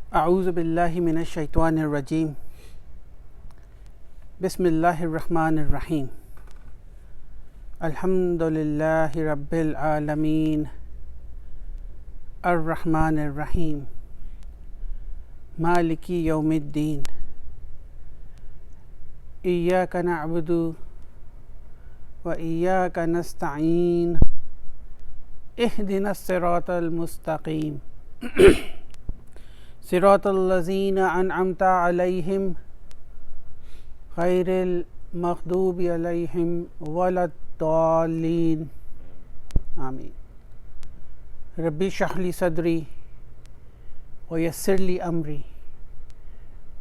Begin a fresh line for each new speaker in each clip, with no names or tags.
أعوذ بالله من الشيطان الرجيم بسم الله الرحمن الرحيم الحمد لله رب العالمين الرحمن الرحيم مالك يوم الدين إياك نعبد وإياك نستعين اهدنا الصراط المستقيم صراط الذين أنعمت عليهم غير المغضوب عليهم ولا الضالين آمين ربي اشرح لي صدري ويسر لي أمري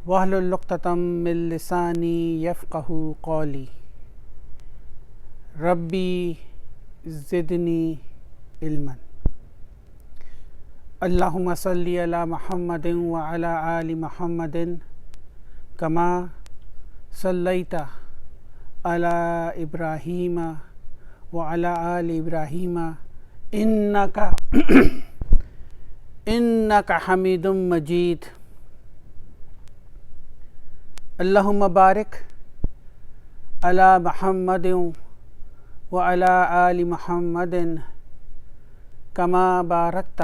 واحلل عقدة من لساني يفقهوا قولي ربي زدني علما اللهم صل على محمد وعلى آل محمد كما صليت على إبراهيم وعلى آل إبراهيم إنك حميد مجيد اللهم بارك على محمد وعلى آل محمد كما باركت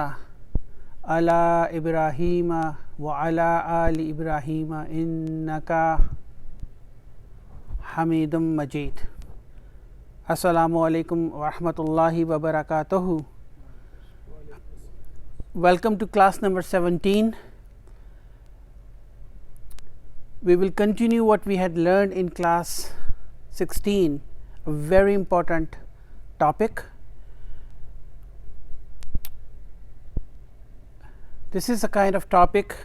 على إبراهيم وعلى آل إبراهيم إنك حميد مجيد Assalamu alaikum wa rahmatullahi wa barakatuhu. Welcome to class number 17. We will continue what we had learned in class 16, a very important topic. This is a kind of topic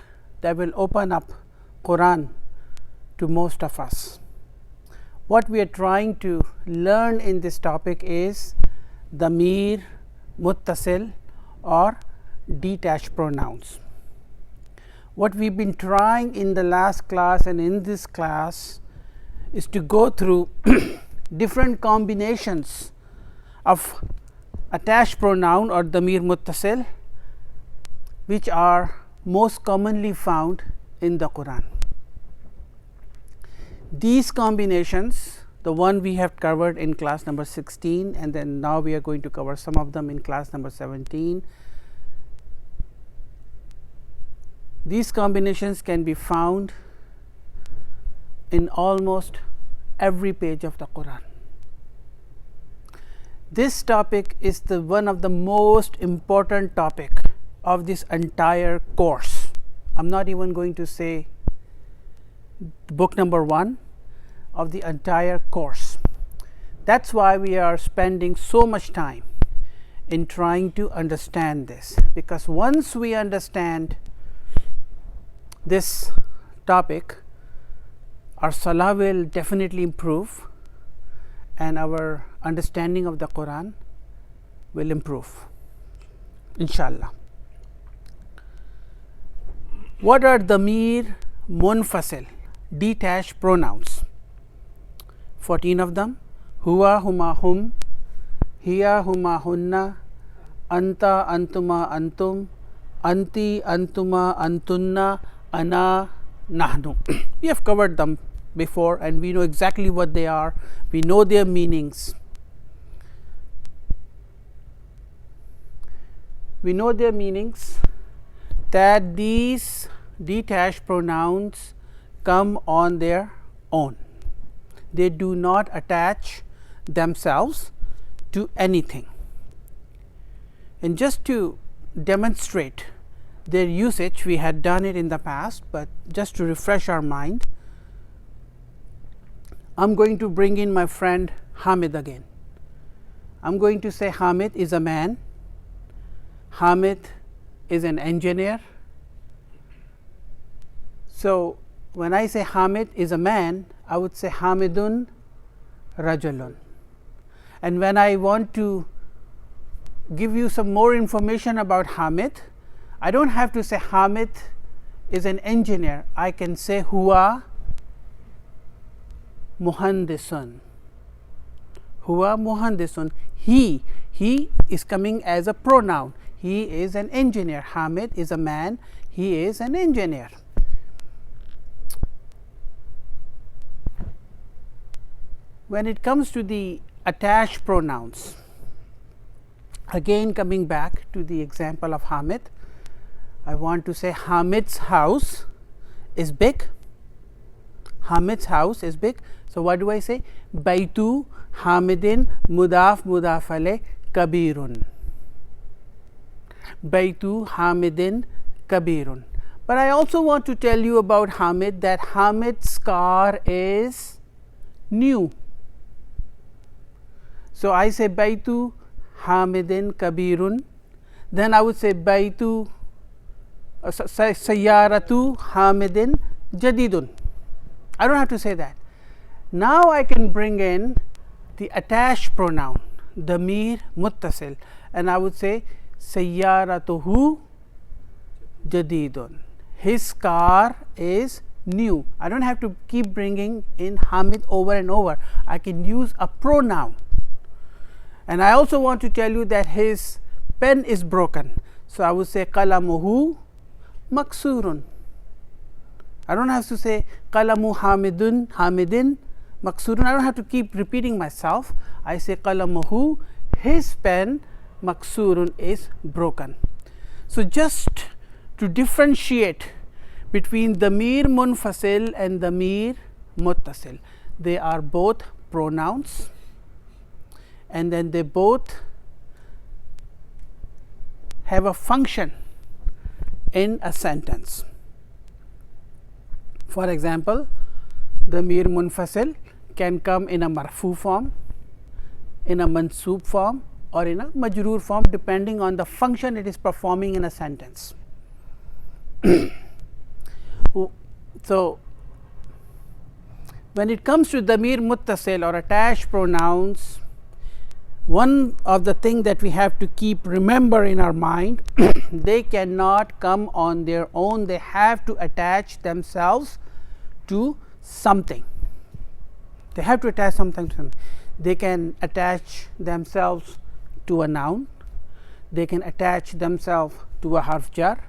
that will open up Quran to most of us. What we are trying to learn in this topic is damir, muttasil or detached pronouns. What we've been trying in the last class and in this class is to go through different combinations of attached pronoun or damir muttasil which are most commonly found in the Quran. These combinations, the one we have covered in class number 16 and then now we are going to cover some of them in class number 17. These combinations can be found in almost every page of the Quran. This topic is one of the most important topic of this entire course. I am not even going to say book number 1 of the entire course. That is why we are spending so much time in trying to understand this, because once we understand this topic, our salah will definitely improve and our understanding of the Quran will improve, inshallah. What are damir munfasil, detached pronouns? 14 of them: huwa, huma, hum, hiya, huma, hunna, anta, antuma, antum, anti, antuma, antunna, ana, nahnu. We have covered them before and we know exactly what they are, we know their meanings. We know their meanings, that these detached pronouns come on their own. They do not attach themselves to anything. And just to demonstrate their usage, we had done it in the past, but just to refresh our mind, I am going to bring in my friend Hamid again. I am going to say Hamid is a man, Hamid is an engineer. So, when I say Hamid is a man, I would say Hamidun Rajulun. And when I want to give you some more information about Hamid, I don't have to say Hamid is an engineer. I can say Huwa Muhandisun. Huwa Muhandisun. He is coming as a pronoun. he is an engineer. Hamid is a man, he is an engineer. When it comes to the attached pronouns, again coming back to the example of Hamid, I want to say Hamid's house is big. Hamid's house is big. So, what do I say? Baitu Hamidin mudaf mudafale kabirun. Baitu Hamidin kabirun. But I also want to tell you about Hamid, that Hamid's car is new. So, I say Baitu Hamidin kabirun, then I would say Baitu Sayyaratu Hamidin jadidun. I don't have to say that. Now, I can bring in the attached pronoun damir muttasil, and I would say Sayyaratuhu jadidun. His car is new. I don't have to keep bringing in Hamid over and over. I can use a pronoun. And I also want to tell you that his pen is broken. So, I would say qalamuhu maksurun. I don't have to say qalamu hamidin maksurun. I don't have to keep repeating myself. I say qalamuhu, his pen maksurun is broken. So, just to differentiate between damir munfasil and damir muttasil, they are both pronouns, and then they both have a function in a sentence. For example, damir munfasil can come in a marfu form, in a mansoob form, or in a majroor form, depending on the function it is performing in a sentence. So, when it comes to damir muttasil or attached pronouns, one of the things that we have to keep remember in our mind, they cannot come on their own, they have to attach themselves to something. They have to attach something to something. They can attach themselves to a noun, they can attach themselves to a harf jar,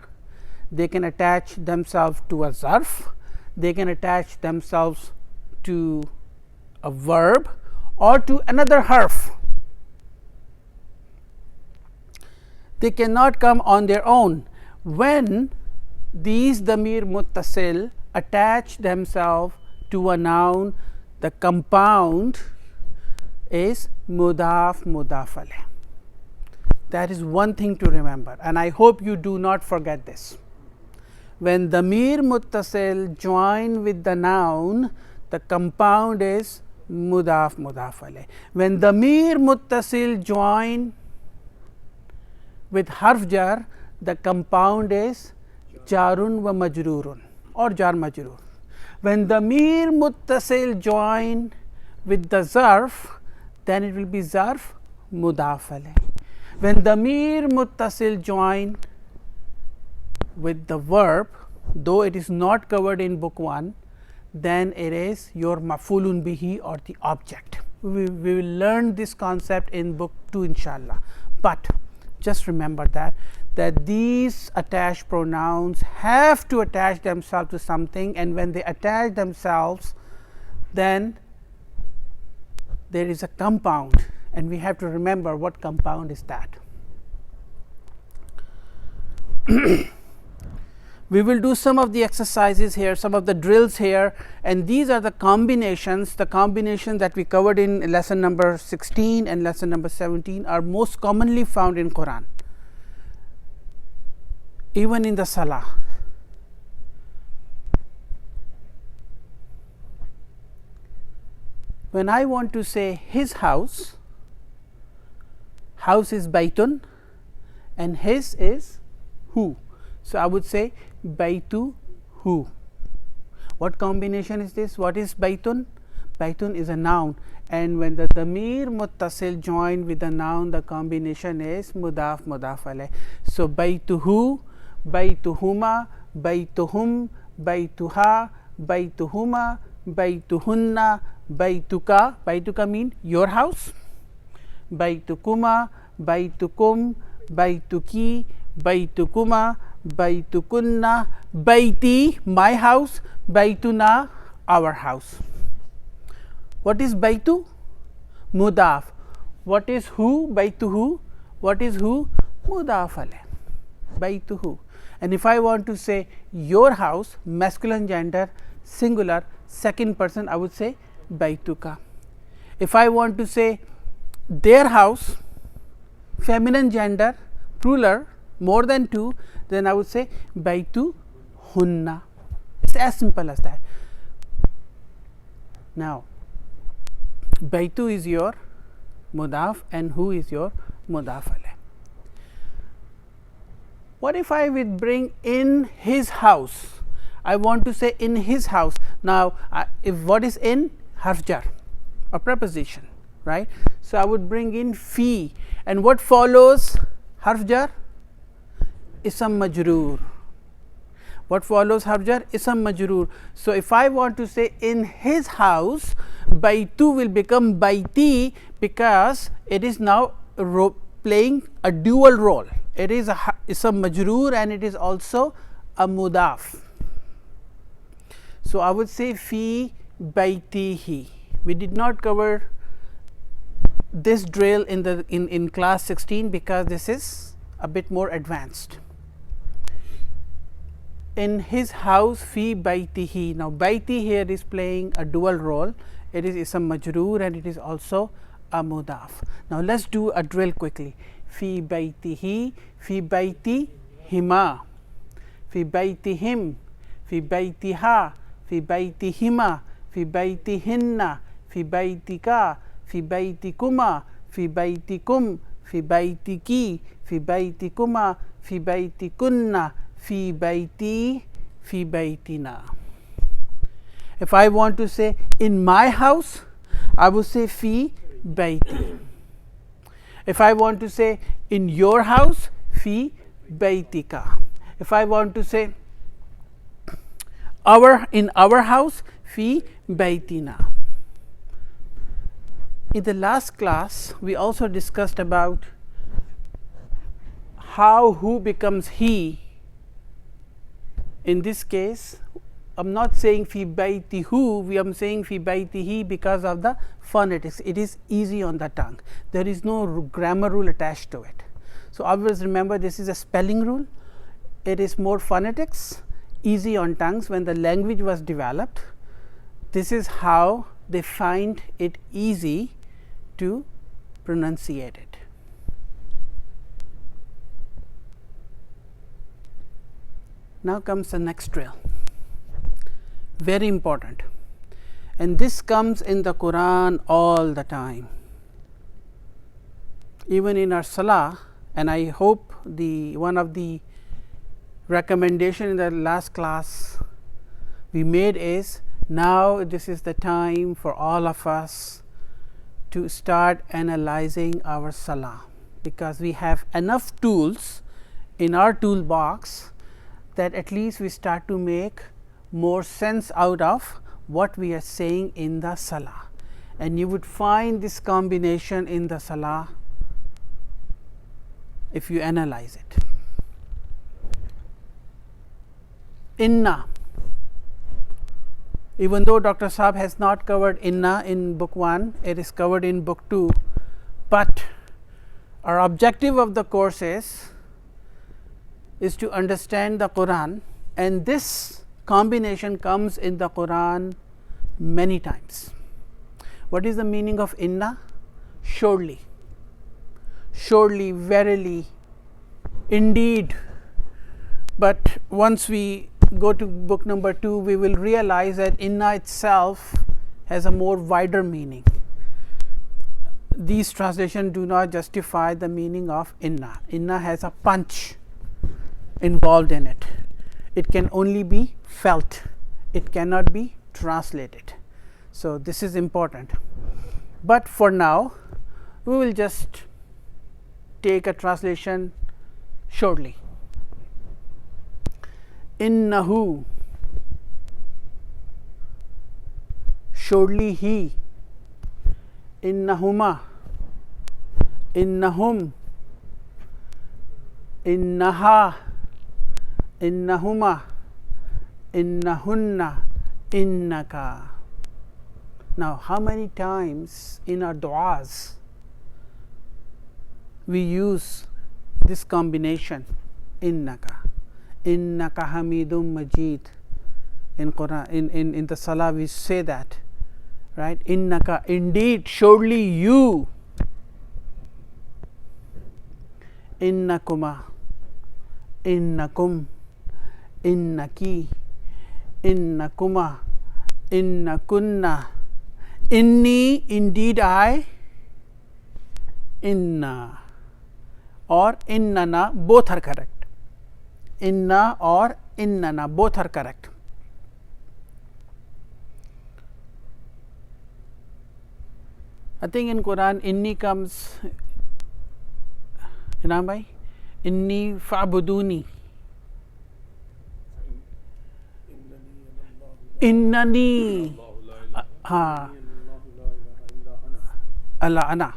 they can attach themselves to a zarf, they can attach themselves to a verb or to another harf. They cannot come on their own. When these damir muttasil attach themselves to a noun, the compound is mudaf mudaf alayh. That is one thing to remember, and I hope you do not forget this. When damir muttasil join with the noun, the compound is mudaf mudaf alayh. When damir muttasil join with harf jar, the compound is jarun wa majrurun or jar majrur. When damir muttasil join with the zarf, then it will be zarf mudaf alayh. When damir muttasil join with the verb, though it is not covered in book 1, then it is your mafulun bihi or the object. We will learn this concept in book 2 inshallah, but just remember that these attached pronouns have to attach themselves to something, and when they attach themselves, then there is a compound, and we have to remember what compound is that. We will do some of the exercises here, some of the drills here, and these are the combinations that we covered in lesson number 16 and lesson number 17 are most commonly found in Quran, even in the Salah. When I want to say his house, house is baitun and his is hu. So, I would say baitu hu. What combination is this? What is baitun? Baitun is a noun, and when the damir muttasil join with the noun, the combination is mudaf mudaf alayh. So, baituhu, baituhuma, baituhum, baituha, baituhuma, baituhunna, baituka. Baituka mean your house. Baitukuma, baitukum, Baituki, Baitukuma, Baitukunna, Baiti, my house, Baituna, our house. What is Baitu? Mudaf. What is who? Baituhu. What is who? Mudaf alayh. Baituhu. And if I want to say your house, masculine gender, singular, second person, I would say Baituka. If I want to say their house, feminine gender, plural, more than two, then I would say Baitu Hunna. It's as simple as that. Now, Baitu is your mudaf and who is your mudaf alayh. What if I would bring in his house? I want to say in his house. Now, if what is in? Harf jar, a preposition, right? So, I would bring in fi, and what follows harf jar? Ism majroor. What follows harf jar? Ism majroor. So, if I want to say in his house, Baitu will become Baiti, because it is now playing a dual role. It is a ism majroor and it is also a mudaf. So, I would say fi baitihi. We did not cover this drill in class 16, because this is a bit more advanced. In his house, fi baitihi. Now, baiti here is playing a dual role. It is ism majroor and it is also a mudaf. Now, let us do a drill quickly. Fi baitihi, fi baitihima, fi baitihim, fi baitiha, fi baitihima, fi baitihinna, fi baitika, fi baitikuma, fi baitikum, fi baitiki, fi baitikuma, fi baitikunna, fi baiti, fi baitina. If I want to say in my house, I would say fi baiti. If I want to say in your house, fi baitika. If I want to say in our house, fi baitina. In the last class, we also discussed about how who becomes he. In this case, I am not saying fi baitihu, we are saying fi baitihi because of the phonetics. It is easy on the tongue. There is no grammar rule attached to it. So, always remember, this is a spelling rule. It is more phonetics, easy on tongues. When the language was developed, this is how they find it easy to pronunciate it. Now comes the next drill, very important, and this comes in the Quran all the time, even in our salah. And I hope one of the recommendation in the last class we made is, now this is the time for all of us to start analyzing our salah, because we have enough tools in our toolbox that at least we start to make more sense out of what we are saying in the salah. And you would find this combination in the salah if you analyze it. Inna, even though Dr. Saab has not covered inna in book 1, it is covered in book 2, but our objective of the course is to understand the Quran, and this combination comes in the Quran many times. What is the meaning of inna? Surely, surely, verily, indeed. But once we go to book number 2, we will realize that inna itself has a more wider meaning. These translations do not justify the meaning of inna. Inna has a punch involved in it. It can only be felt, it cannot be translated. So, this is important, but for now we will just take a translation shortly. Innahu, surely he. Innahuma, innahum, innaha, innahuma, innahunna, innaka. Now, how many times in our du'as we use this combination innaka, innaka hamidum majid? In Quran, in the salah we say that, right? Innaka, indeed, surely you. Innakuma, innakum, innaki, innakuma, innakunna, inni, indeed I, inna or innana, both are correct. Inna or innana, both are correct. I think in Quran inni comes, Inam bhai, inni fa'buduni, innani, Allah ana,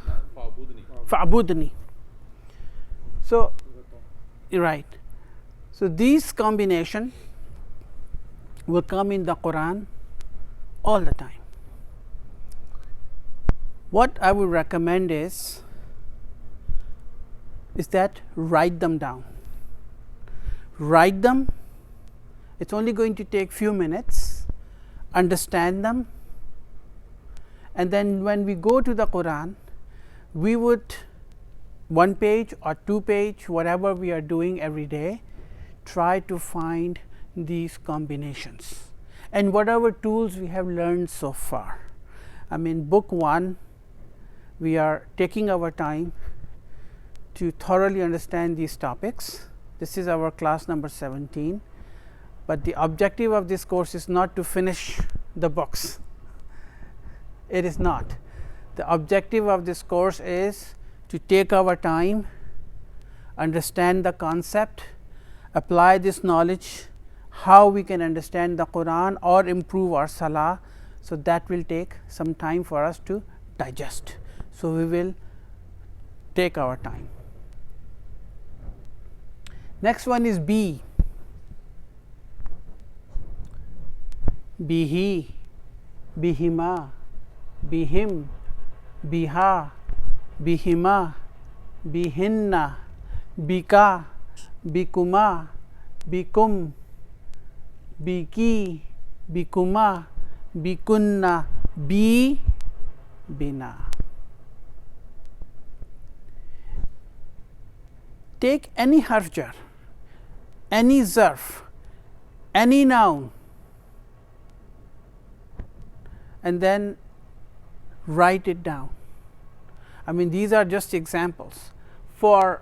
fa'budni. So, right. So, these combination will come in the Quran all the time. What I would recommend is that write them down. Write them. It's only going to take few minutes. Understand them, and then when we go to the Quran, we would 1 page or 2 page, whatever we are doing every day, try to find these combinations and whatever tools we have learned so far. I mean, book 1, we are taking our time to thoroughly understand these topics. This is our class number 17, but the objective of this course is not to finish the books. It is not. The objective of this course is to take our time, understand the concept, apply this knowledge, how we can understand the Quran or improve our salah. So, that will take some time for us to digest. So, we will take our time. Next one is B. Bihi, bihima, bihim, biha, bihima, bihinna, bika, bikuma, bikum, biki, bikuma, bikunna, bi, bina. Take any harf jar, any zarf, any noun, and then write it down. I mean, these are just examples. For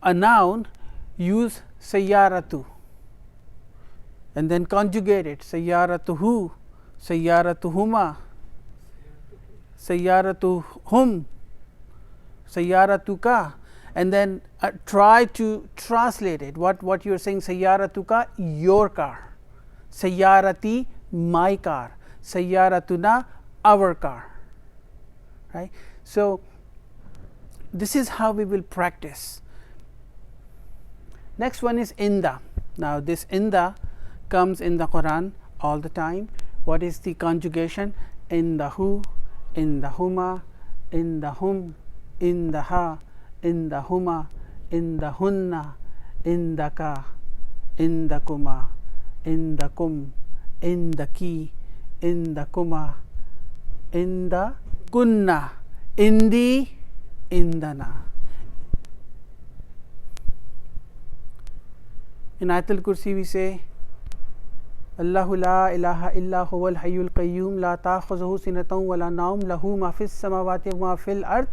a noun, use sayyaratu and then conjugate it, sayyaratuhu, sayyaratuhuma, sayyaratuhum, sayyaratuka, and then try to translate it. What you are saying, sayyaratuka, your car, sayyarati, my car, sayyaratuna, our car, right. So, this is how we will practice. Next one is inda. Now, this inda comes in the Quran all the time. What is the conjugation? Indahu, indahuma, indahum, indaha, indahuma, indahunna, indaka, indakuma, indakum, indaki, indakuma, indakunna, indi, indana. In Ayatul Kursi we say, Allahu la ilaha illa huwal hayyul qayyum la ta'khuzuhu sinatun wa la nawm lahu ma fis samawati wa ma fil ard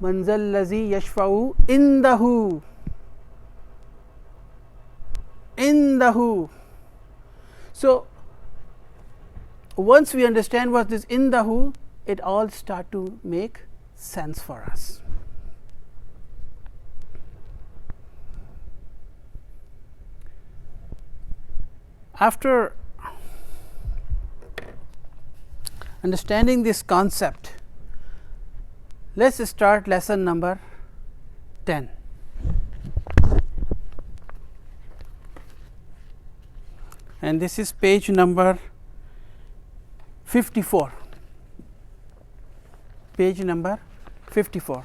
man zal ladzi yashfa'u indahu. Indahu. So, once we understand what is indahu, it all start to make sense for us. After understanding this concept, let us start lesson number 10. and this is page number 54. Page number 54.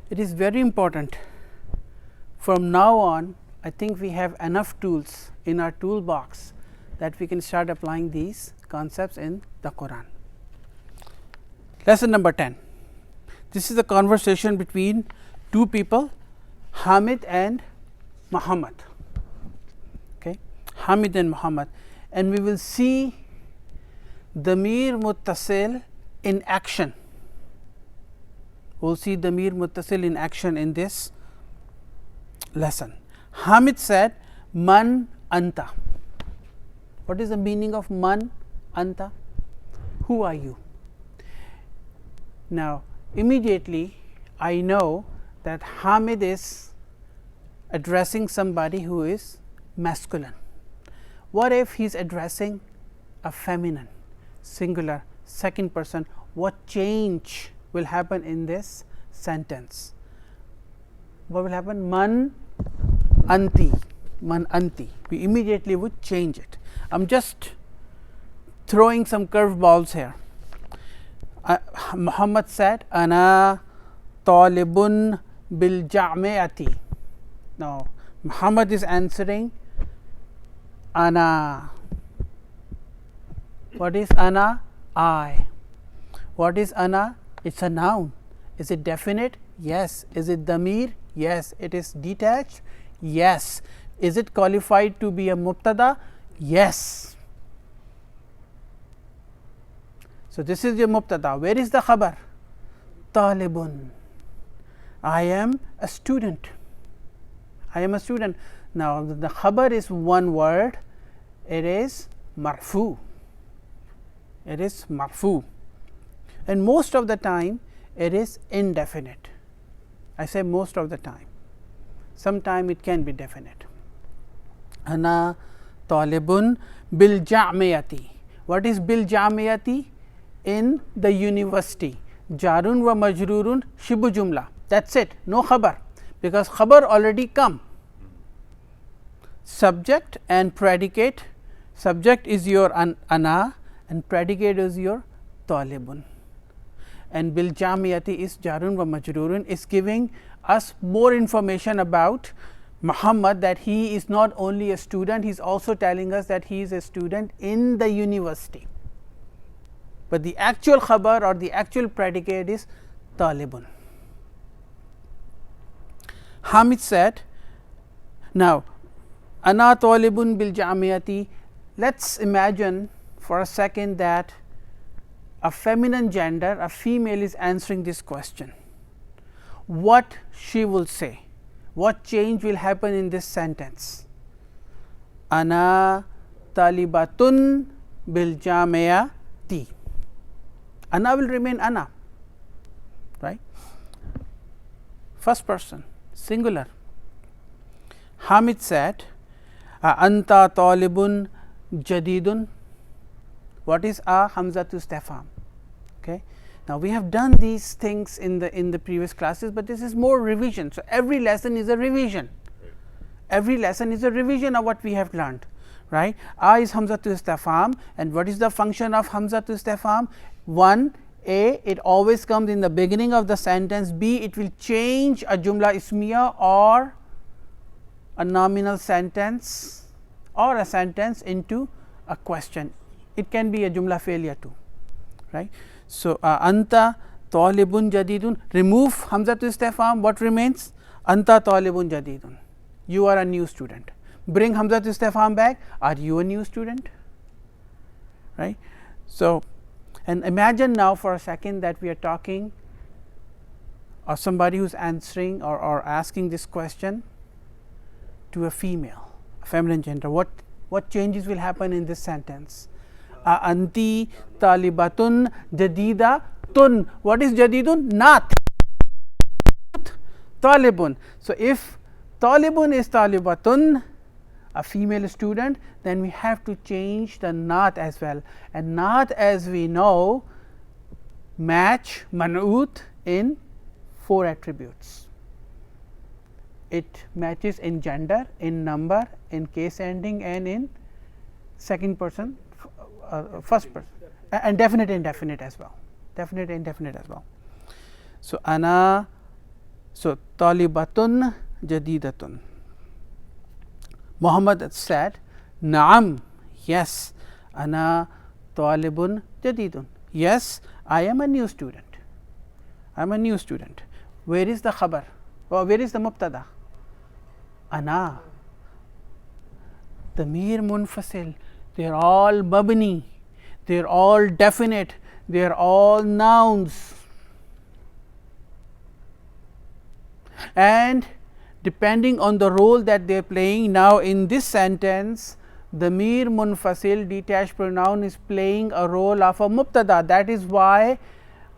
It is very important. From now on, I think we have enough tools in our toolbox that we can start applying these concepts in the Quran. Lesson number 10. This is a conversation between two people, Hamid and Muhammad. Okay, Hamid and Muhammad, and we will see Damir Muttasil in action. We will see Damir Muttasil in action in this lesson. Hamid said, Man Anta. What is the meaning of Man Anta? Who are you? Now, immediately I know that Hamid is addressing somebody who is masculine. What if he is addressing a feminine, singular, second person? What change will happen in this sentence? What will happen? Man Anti. Man Anti. We immediately would change it. I am just throwing some curveballs here. Muhammad said, Ana talibun bil jami'ati. Now, Muhammad is answering, Ana. What is Ana? I. What is Ana? It's a noun. Is it definite? Yes. Is it damir? Yes. It is detached? Yes. Is it qualified to be a mubtada? Yes. So, this is your mubtada. Where is the khabar? Talibun. I am a student. I am a student. Now, the khabar is one word. It is marfu. It is marfu. And most of the time, it is indefinite. I say most of the time. Sometime it can be definite. Ana talibun bil jami'ati. What is bil jami'ati? In the university. Jarun wa majrurun shibu jumla. That's it. No khabar, because khabar already come. Subject and predicate. Subject is your ana and predicate is your talibun. And bil jami'ati is jarun wa majrurun, is giving us more information about Muhammad, that he is not only a student, he is also telling us that he is a student in the university. But the actual khabar or the actual predicate is talibun. Hamid said, now, Ana talibun bil jami'ati. Let's imagine for a second that a feminine gender, a female, is answering this question. What she will say? What change will happen in this sentence? Ana talibatun bil jami'ati. Ana will remain ana, right? First person, singular. Hamid said, Anta talibun jadidun. What is a? Hamzatu istifham. Okay. Now, we have done these things in the previous classes, but this is more revision. So, every lesson is a revision. Every lesson is a revision of what we have learned, right? A is Hamzatu istifham, and what is the function of Hamzatu istifham? 1, A, it always comes in the beginning of the sentence. B, it will change a jumla ismiya or a nominal sentence or a sentence into a question. It can be a jumla failure too, right. So, anta talibun jadidun, remove Hamzatu istifham, what remains? Anta talibun jadidun, you are a new student. Bring Hamzatu istifham back, are you a new student, right. So, and imagine now for a second that we are talking or somebody who is answering or asking this question to a female, a feminine gender. What changes will happen in this sentence? Anti talibatun jadida tun. What is jadidun? Not talibun. So, if talibun is talibatun, a female student, then we have to change the not as well, and not, as we know, match man'ut in 4 attributes. it matches in gender, in number, in case ending, and in second person, first person, and definite indefinite as well, definite indefinite as well. So, ana, so talibatun jadidatun. Muhammad said, Naam, yes, ana talibun jadidun. Yes, I am a new student. I am a new student. Where is the khabar? Or where is the mubtada? Ana. Damir munfasil. They are all mabni. They are all definite. They are all nouns. And depending on the role that they are playing, now in this sentence, damir munfasil detached pronoun is playing a role of a mubtada. That is why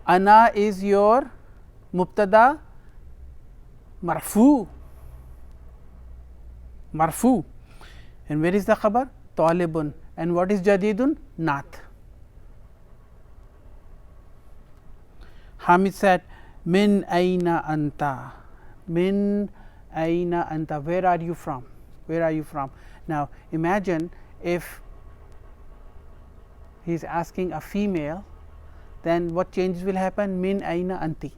ana is your mubtada marfu. Marfu. And where is the khabar? Talibun. And what is jadidun? Naat. Hamid said, Min aina anta. Min aina anta. Where are you from? Where are you from? Now imagine if he is asking a female, then what changes will happen? Min aina anti.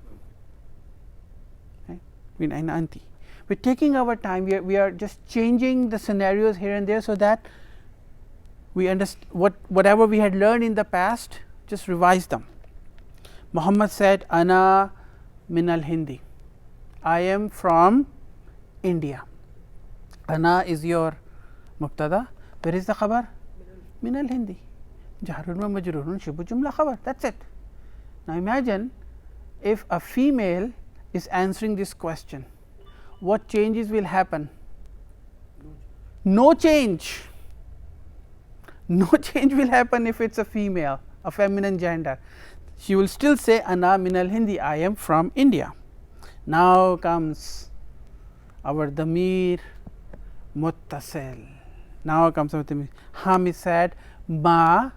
Min aina anti. We are taking our time, we are just changing the scenarios here and there, so that we understand whatever we had learned in the past, just revise them. Muhammad said, Ana min al Hindi. I am from India. Ana is your mubtada. Where is the khabar? Min al Hindi. Jahrun wa majrurun shibu jumla khabar. That's it. Now imagine if a female is answering this question, what changes will happen? No change. No change will happen if it is a female, a feminine gender. She will still say, Ana min al Hindi. I am from India. Now comes our damir muttasil. Now comes our damir. Hamid said, Ma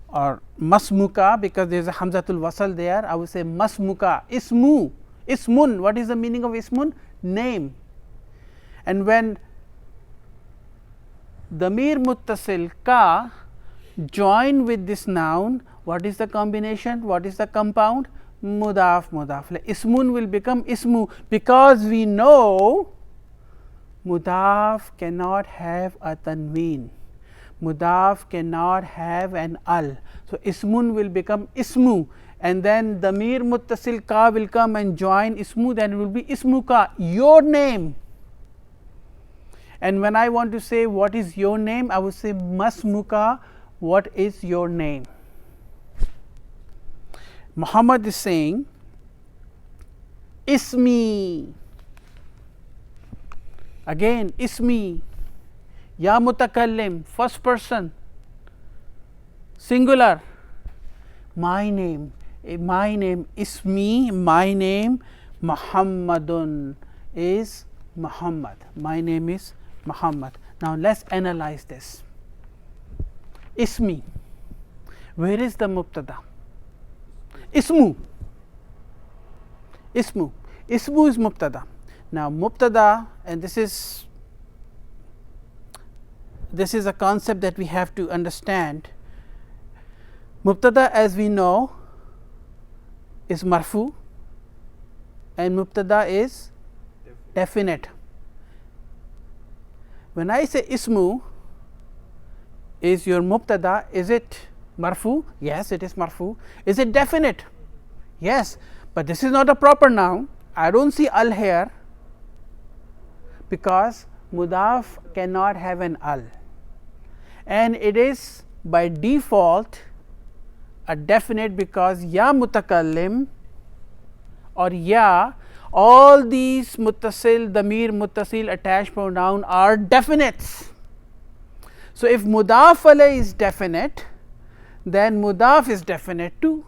or masmuka, because there is a hamzatul wasal there. I will say masmuka. Ismu. Ismun. What is the meaning of ismun? Name. And when damir muttasil ka join with this noun, what is the combination? What is the compound? Mudaf mudaf. Ismun will become ismu, because we know mudaf cannot have a tanween. Mudaf cannot have an al. So ismun will become ismu, and then damir muttasil ka will come and join ismu, then it will be ismuka, your name. And when I want to say what is your name, I will say masmuka, what is your name. Muhammad is saying ismi. Again ismi. Ya mutakallim, first person, singular. My name. My name ismi. My name Muhammadun is Muhammad. My name is Muhammad. Now let's analyze this. Ismi. Where is the mubtada? Ismu. Ismu. Ismu is mubtada. Now mubtada, and this is a concept that we have to understand. Mubtada, as we know, is marfu, and mubtada is definite. When I say ismu is your mubtada, is it marfu? Yes, it is marfu. Is it definite? Yes, but this is not a proper noun. I don't see al here, because mudaf cannot have an al, and it is by default a definite, because ya mutakallim or ya, all these muttasil, damir, muttasil, attached pronoun are definites. So if mudaf alayh is definite, then mudaf is definite too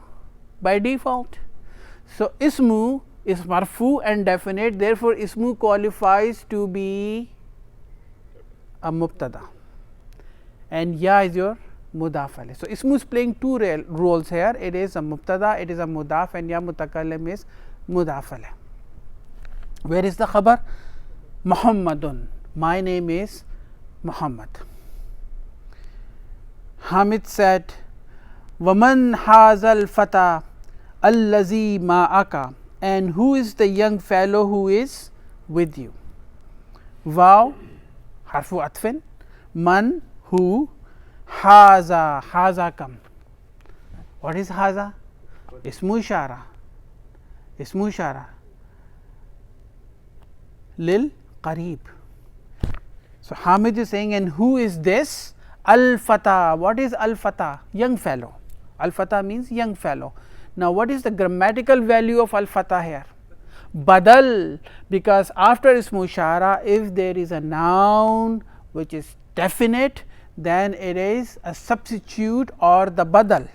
by default. So ismu is marfu and definite, therefore ismu qualifies to be a mubtada, and ya is your mudaf alayh. So ismu is playing two roles here. It is a mubtada, it is a mudaf, and ya mutakallim is mudaf alayh. Where is the khabar? Muhammadun, my name is Muhammad. Hamid said, Waman hazal fata allazi ma'aka, and who is the young fellow who is with you? Wow, harfu atfin, man, who, haza kam. What is haza? Ismu ishara lil qareeb. So Hamid is saying, and who is this? Al fata. What is al fata? Young fellow. Al fata means young fellow. Now what is the grammatical value of al fata here? Badal, because after ismu ishara, if there is a noun which is definite, then it is a substitute or the badal.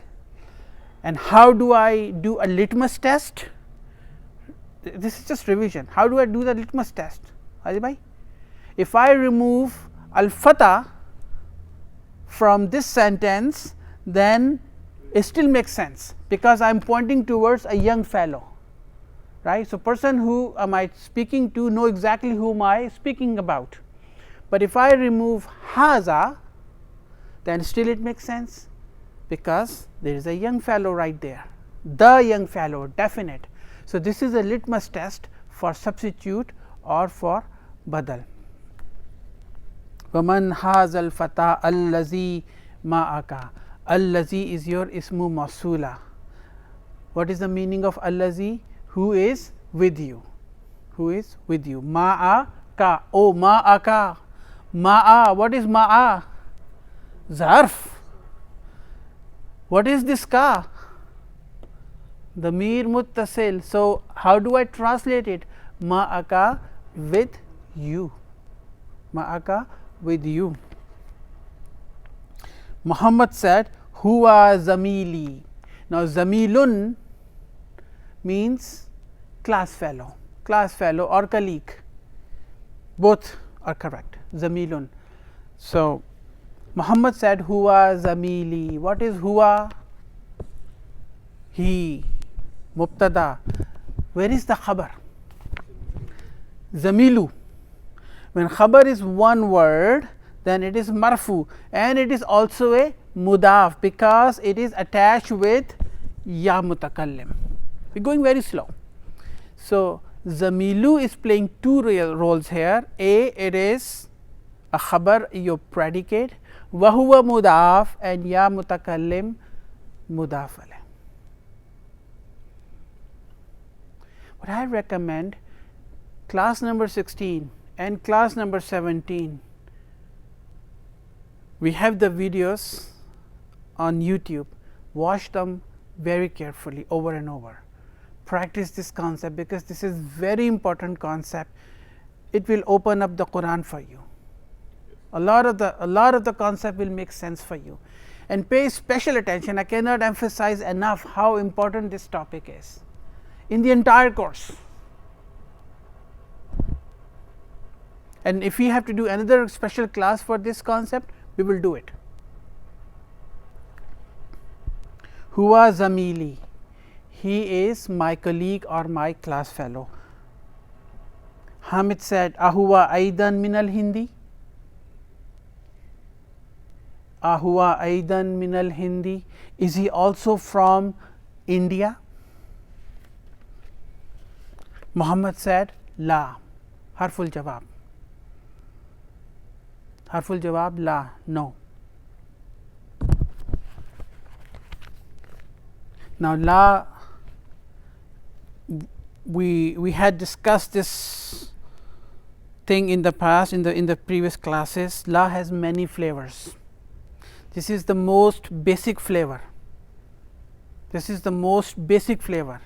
And how do I do a litmus test? This is just revision. How do I do the litmus test? Bhai? If I remove al fata from this sentence, then it still makes sense, because I am pointing towards a young fellow, right. So, person who am I speaking to know exactly whom I speaking about, but if I remove haza, then still it makes sense, because there is a young fellow right there, the young fellow, definite. So, this is a litmus test for substitute or for badal. Waman hazal fata allazi ma'aka. Allazi is your ismu mausula. What is the meaning of allazi? Who is with you? Who is with you? Ma'aka. Oh, ma'aka. Ma'a. What is ma'a? Zarf. What is this ka? Damir muttasil. So, how do I translate it? Ma'aka, with you. Ma'aka, with you. Muhammad said, Huwa zamili. Now, zamilun means class fellow or colleague. Both are correct. Zamilun. So, Muhammad said, Huwa zamili. What is huwa? He. Mubtada. Where is the khabar? Zamilu. When khabar is one word, then it is marfu, and it is also a mudaf, because it is attached with ya mutakallim. We are going very slow. So, zamilu is playing two roles here. A, it is a khabar, your predicate, wa huwa mudaf, and ya mutakallim mudaf alayh. What I recommend, class number 16 and class number 17, we have the videos on YouTube. Watch them very carefully over and over. Practice this concept, because this is very important concept. It will open up the Quran for you. A lot of the concept will make sense for you, and pay special attention. I cannot emphasize enough how important this topic is in the entire course. And if we have to do another special class for this concept, we will do it. Huwa zamili. He is my colleague or my class fellow. Hamid said, Ahuwa aidan minal Hindi. Ahuwa aidan minal Hindi. Is he also from India? Muhammad said, La. Harful jawab. Harful jawab, la, no. Now, la, we had discussed this thing in the past, in the previous classes. La has many flavors. This is the most basic flavor. This is the most basic flavor.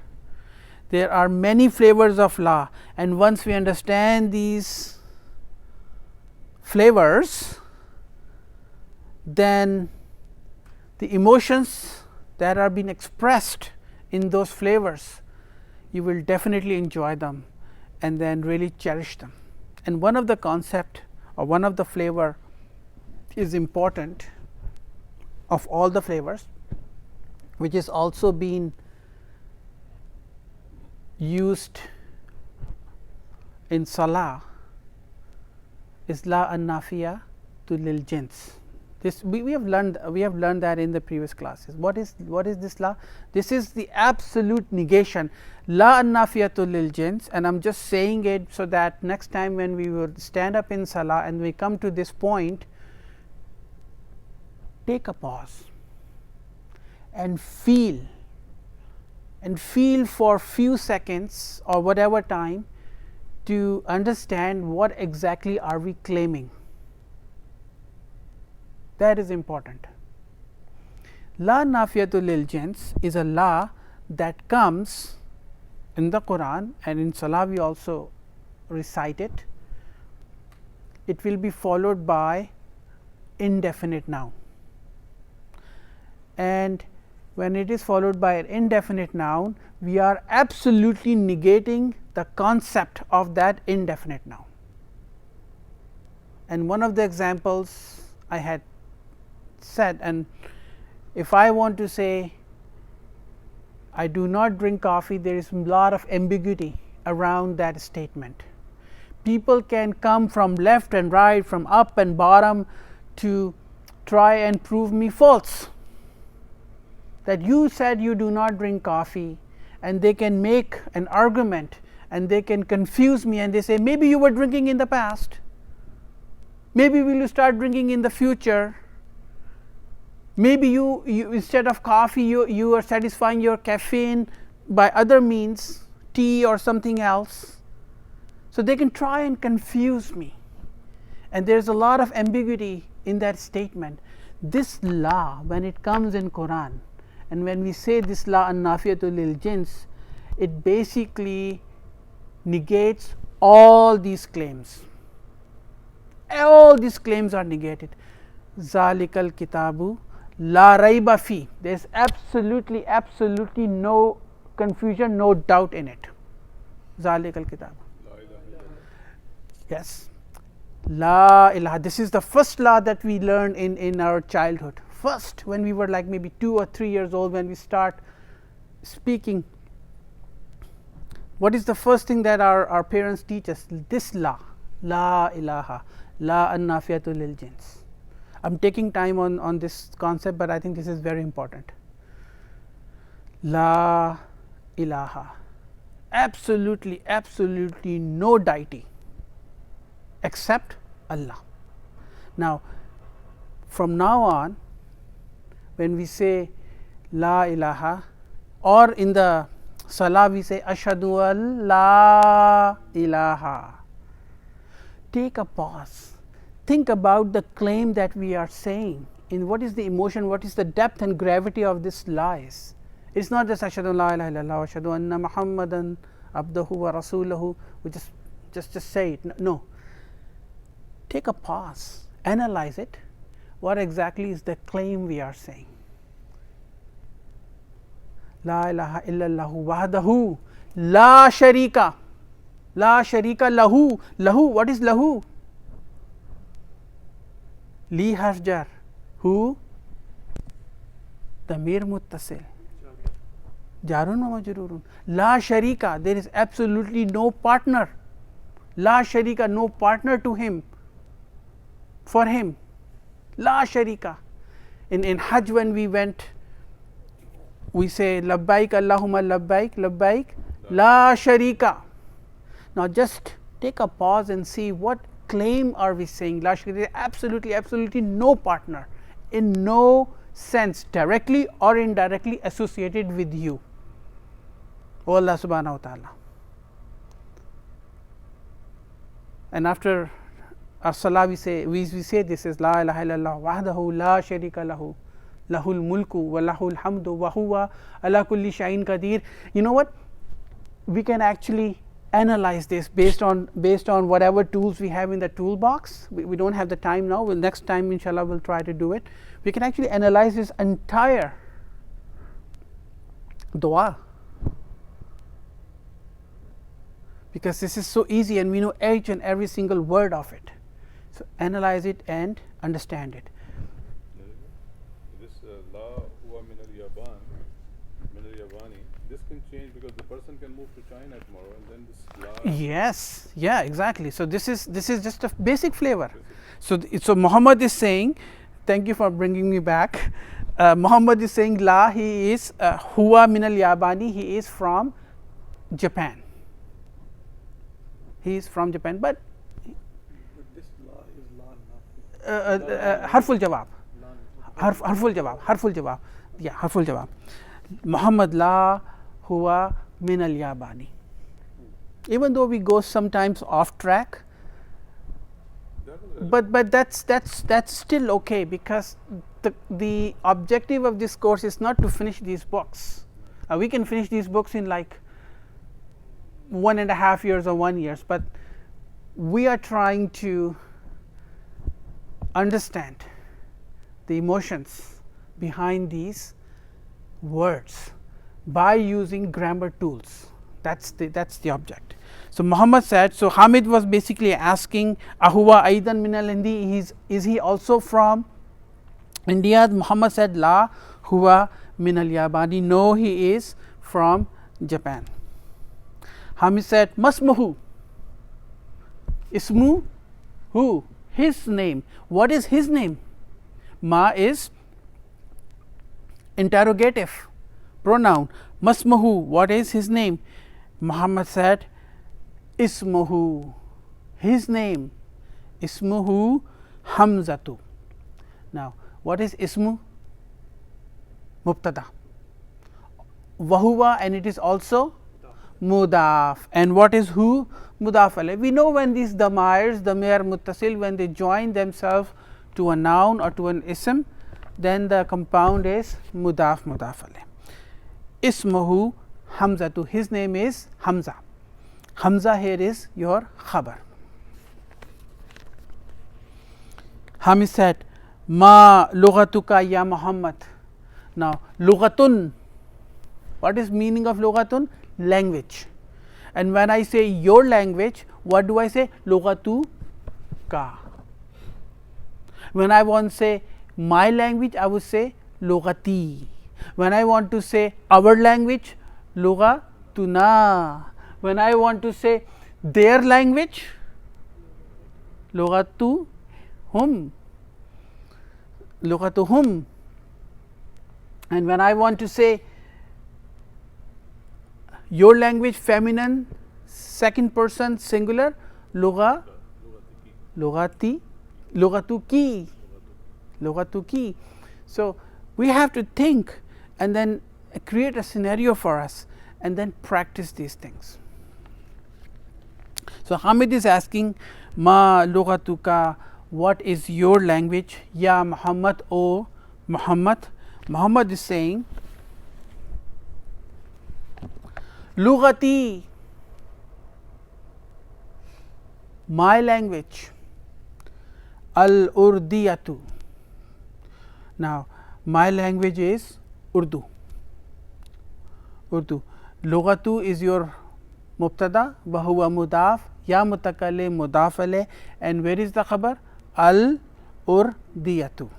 There are many flavors of la, and once we understand these flavors, then the emotions that are being expressed in those flavors, you will definitely enjoy them and then really cherish them. And one of the concept or one of the flavor is important of all the flavors, which is also being used in Salah, is la an-nafiya to lil jins. This we have learned that in the previous classes. What is this la? This is the absolute negation, la an-nafiya to lil jins, and I am just saying it so that next time when we would stand up in salah and we come to this point, take a pause and feel for few seconds or whatever time to understand what exactly are we claiming. That is important. La nafiyatul lil jins is a law that comes in the Quran, and in Salah we also recite it. It will be followed by indefinite noun, and when it is followed by an indefinite noun, we are absolutely negating the concept of that indefinite noun. And one of the examples I had said, and if I want to say I do not drink coffee, there is a lot of ambiguity around that statement. People can come from left and right, from up and bottom to try and prove me false, that you said you do not drink coffee, and they can make an argument and they can confuse me, and they say maybe you were drinking in the past, maybe will you start drinking in the future, maybe you instead of coffee you are satisfying your caffeine by other means, tea or something else. So they can try and confuse me, and there is a lot of ambiguity in that statement. This law, when it comes in Quran, and when we say this la an-nafiyatul lil jins, it basically negates all these claims. All these claims are negated. Zalikal kitabu la raiba fi. There is absolutely no confusion, no doubt in it. Zalikal kitabu. Yes. La ilaha. This is the first law that we learn in our childhood. First, when we were like maybe 2 or 3 years old, when we start speaking, what is the first thing that our parents teach us? This law, la ilaha, la an-nafiyatul lil jins. I am taking time on this concept, but I think this is very important. La ilaha, absolutely no deity except Allah. Now, from now on, when we say la ilaha, or in the salah we say ashhadu an la ilaha, take a pause, think about the claim that we are saying, in what is the emotion, what is the depth and gravity of this lies. It is not just ashhadu an la ilaha illallah wa ashhadu anna muhammadan abduhu wa rasuluhu, we just say it. No, take a pause, analyze it. What exactly is the claim we are saying? La ilaha illallahu wahdahu la sharika lahu. What is lahu? Li harjar, who? Damir muttasil, jarun wa majrurun. La sharika, there is absolutely no partner. La sharika, no partner to him, for him. La sharika. In Hajj, when we went, we say labbaik Allahumma labbaik la sharika. Now just take a pause and see what claim are we saying. La sharika, absolutely no partner, in no sense directly or indirectly associated with you, O Allah subhanahu wa ta'ala. And after our salah we say this is la ilaha illallah wahdahu la sharika lahu lahul mulku wa lahul hamdu wa huwa ala kulli shay'in qadir. You know what, we can actually analyze this based on whatever tools we have in the toolbox. We don't have the time now. Next time inshallah we'll try to do it. We can actually analyze this entire dua, because this is so easy and we know each and every single word of it. So analyze it and understand it.
This la huwa min al yabani, this can change because the person person can move to China tomorrow, and then this la.
Yes, yeah, exactly. So this is just a basic flavor. So Muhammad is saying, thank you for bringing me back. Muhammad is saying la, he is huwa min al yabani, he is from Japan. He is from Japan, but
this la is la.
harful jawab. Harful jawab. Yeah, harful jawab. Muhammad la huwa min al yabani. Even though we go sometimes off track, but that's still okay, because the objective of this course is not to finish these books. We can finish these books in like 1.5 years or 1 year, but we are trying to understand the emotions behind these words by using grammar tools. That's the object. So Muhammad said, so Hamid was basically asking, ahuwa aidan min al Hindi, is he also from India? Muhammad said, la huwa min al yabani, no, he is from Japan. Hamid said, masmuhu, ismu, who, his name. What is his name? Ma is interrogative pronoun. Masmuhu, what is his name? Muhammad said, ismuhu, his name. Ismuhu Hamzatu. Now, what is ismu? Mubtada. Wahuwa, and it is also mudaf. And what is hu? Mudaf alayh. We know when these damir muttasil, when they join themselves to a noun or to an ism, then the compound is mudaf alayh. Ismuhu Hamzatu, his name is Hamza. Hamza here is your khabar. Hamid said, ma lughatuka ya Muhammad. Now, lughatun, what is meaning of lughatun? Language. And when I say your language, what do I say? Lughatuka. When I want to say my language, I would say lughati. When I want to say our language, lughatuna. When I want to say their language, lughatuhum. Lughatuhum. And when I want to say your language, feminine, second person singular, lughati, lughatuki. So we have to think and then create a scenario for us and then practice these things. So Hamid is asking, ma lughatuka, what is your language? Ya Muhammad, O Muhammad. Muhammad is saying, lughati, my language, al urdiyatu. Now, my language is Urdu. Lughatu is your mubtada, wa huwa mudaf, ya mutakallim mudaf alayh, and where is the khabar? Al urdiyatu.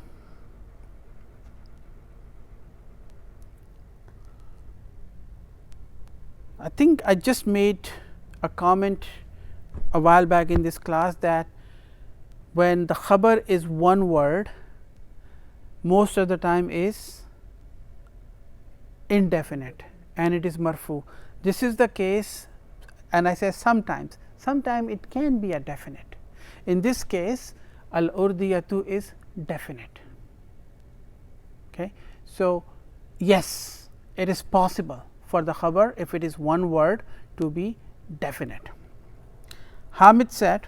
I think I just made a comment a while back in this class that when the khabar is one word, most of the time is indefinite and it is marfu. This is the case, and I say sometimes it can be a definite. In this case, al urdiyatu is definite. Okay. So, yes, it is possible for the khabar, if it is one word, to be definite. Hamid said,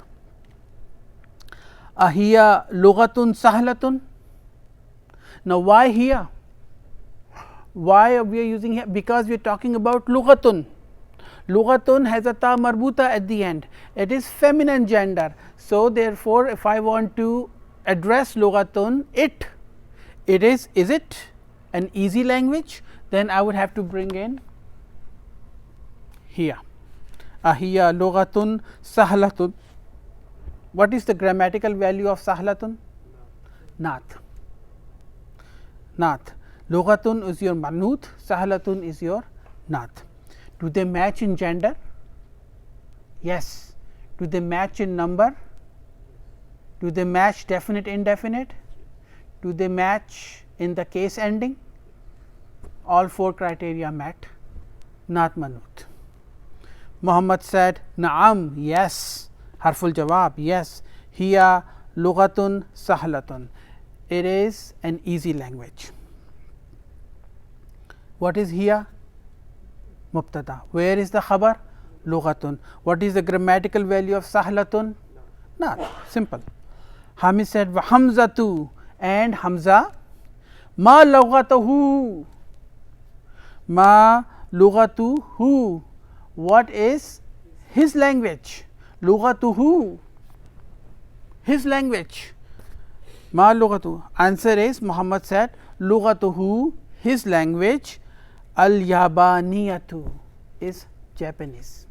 ahiya lughatun sahlatun. Now, why here? Why are we using here? Because we are talking about lughatun. Lughatun has a ta marbuta at the end. It is feminine gender. So, therefore, if I want to address lughatun, it is it an easy language? Then I would have to bring in here. Ahiya lughatun sahlatun. What is the grammatical value of sahlatun? Naat. Naat. Lughatun is your manut, sahlatun is your naat. Do they match in gender? Yes. Do they match in number? Do they match definite, indefinite? Do they match in the case ending? All 4 criteria met, not manut. Muhammad said, Naam, yes. Harful jawab, yes. Hiya lughatun sahlatun. It is an easy language. What is hiya? Mubtada. Where is the khabar? Lughatun. What is the grammatical value of sahlatun? Not. Simple. Hamid said, wa hamzatu, and Hamza. Ma lughatuhu. Ma lughatuhu. What is his language? Lughatuhu. His language. Ma lughatuhu. Answer is, Muhammad said, lughatuhu, his language, al-yabaniyatu, is Japanese.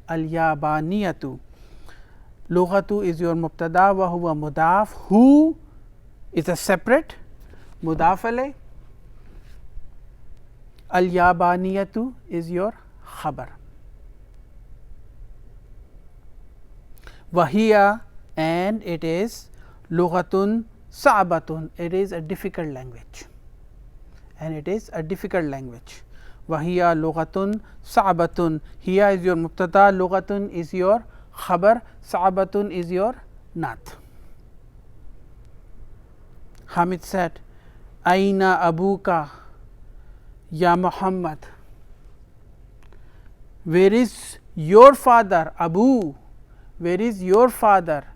Al-yabaniyatu. Lughatu is your mubtada, wa huwa mudaf. Hu is a separate mudaf alayh. Al-yabaniyatu is your khabar. Wahiya, and it is lughatun sa'batun. It is a difficult language, and it is a difficult language. Wahiya lughatun sa'batun. Hiya is your mubtada, lughatun is your khabar, sa'batun is your naat. Hamid said, Aina abuka ya Muhammad. Where is your father? Abu. Where is your father?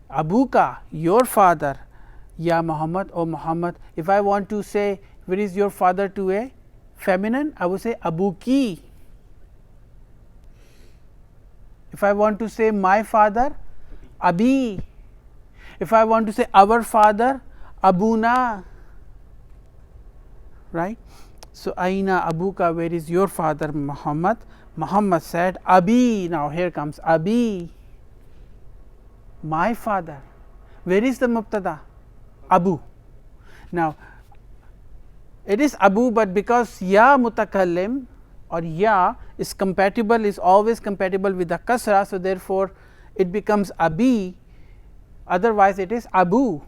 Abuka, your father. Ya Muhammad, O Muhammad. If I want to say where is your father to a feminine, I would say abuki. If I want to say my father, abi. If I want to say our father, abuna. Right. So, aina abuka, where is your father Muhammad? Muhammad said, abi. Now, here comes abi. My father. Where is the mubtada? Abu. Now, it is Abu, but because ya mutakallim or ya is compatible, is always compatible with the kasra. So, therefore, it becomes abi, otherwise it is Abu.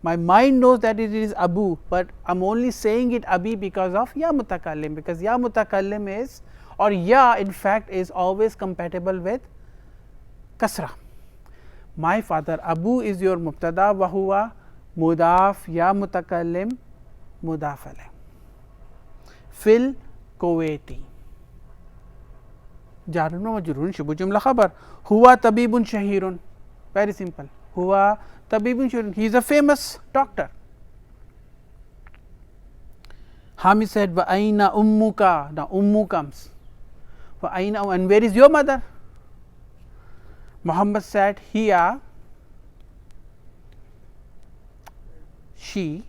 My mind knows that it is Abu, but I am only saying it abi because of ya mutakallim, because ya mutakallim is, or ya in fact is always compatible with kasra. My father. Abu is your mubtada, wa huwa mudaf, ya mutakallim mudaf alayh. Fil Kuwaiti. Jarun wa majrurun shubu jumla khabar. Huwa tabibun shahirun. Very simple. Huwa tabibun shahirun. He is a famous doctor. Hamid said, wa aina ummuka. Now, ummu comes. Wa aina, and where is your mother? Muhammad said, hiya, she,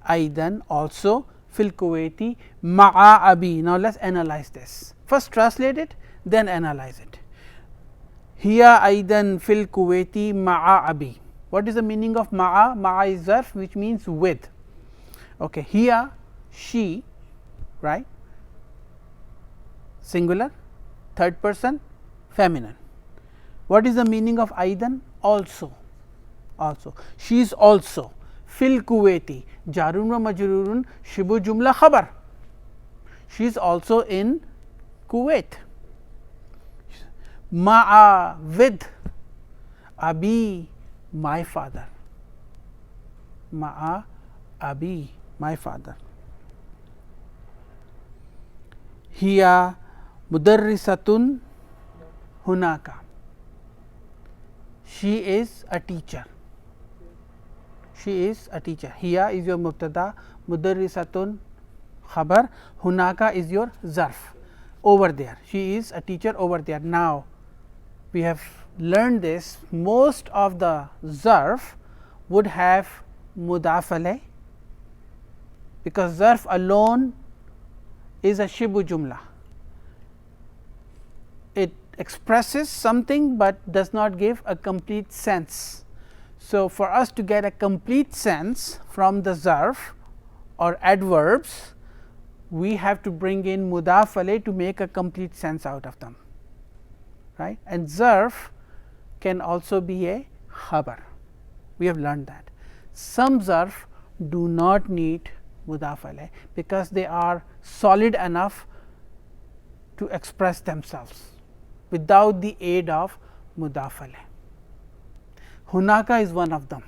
aidan, also, fil Kuwaiti, ma'a abi. Now, let us analyze this. First translate it, then analyze it. Hiya aidan fil Kuwaiti ma'a abi. What is the meaning of ma'a? Ma'a is zarf, which means with. Okay. Hiya, she, right, singular, third person, feminine. What is the meaning of aidan? Also. Also. She is also. Fil Kuwaiti. Jarun wa majrurun shibu jumla khabar. She is also in Kuwait. Ma'a, with. Abi, my father. Ma'a abi, my father. Hiya mudarrisatun hunaka. She is a teacher. She is a teacher. Hiya is your mubtada, mudarrisatun khabar, hunaka is your zarf, over there. She is a teacher over there. Now, we have learned this, most of the zarf would have mudaf alayh, because zarf alone is a shibu jumla. It expresses something, but does not give a complete sense. So, for us to get a complete sense from the zarf or adverbs, we have to bring in mudaf alayh to make a complete sense out of them, right. And zarf can also be a khabar, we have learned that. Some zarf do not need mudaf alayh because they are solid enough to express themselves without the aid of mudaf alayh. Hunaka is one of them,